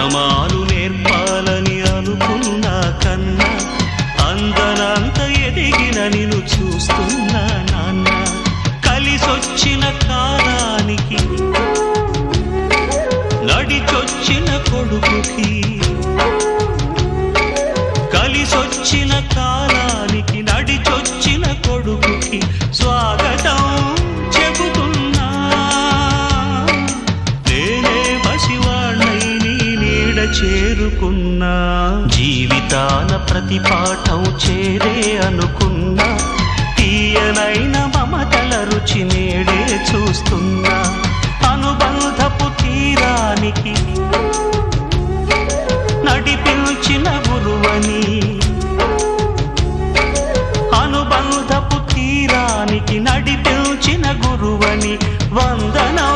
నియమాలు నేర్పాలని అనుకున్నా కన్నా అందనంత ఎదిగిన నిన్ను చూస్తున్నా నాన్న. కలిసొచ్చిన కాలానికి నడిచొచ్చిన కొడుకుకి, కలిసొచ్చిన కాలానికి నడిచొచ్చిన కొడుకుకి స్వాగతం చెబుతున్నా. నేనే పసివాణ్ణై నీ నీడ చేరుకున్నా. జీవితాన ప్రతి పాఠం చేరే అనుకున్నా. తీయనైన మమతల రుచి నేడే చూస్తున్నా. అనుబంధపు తీరానికి నడిపించిన గురువని, అనుబంధపు తీరానికి నడిపించిన గురువని వందనం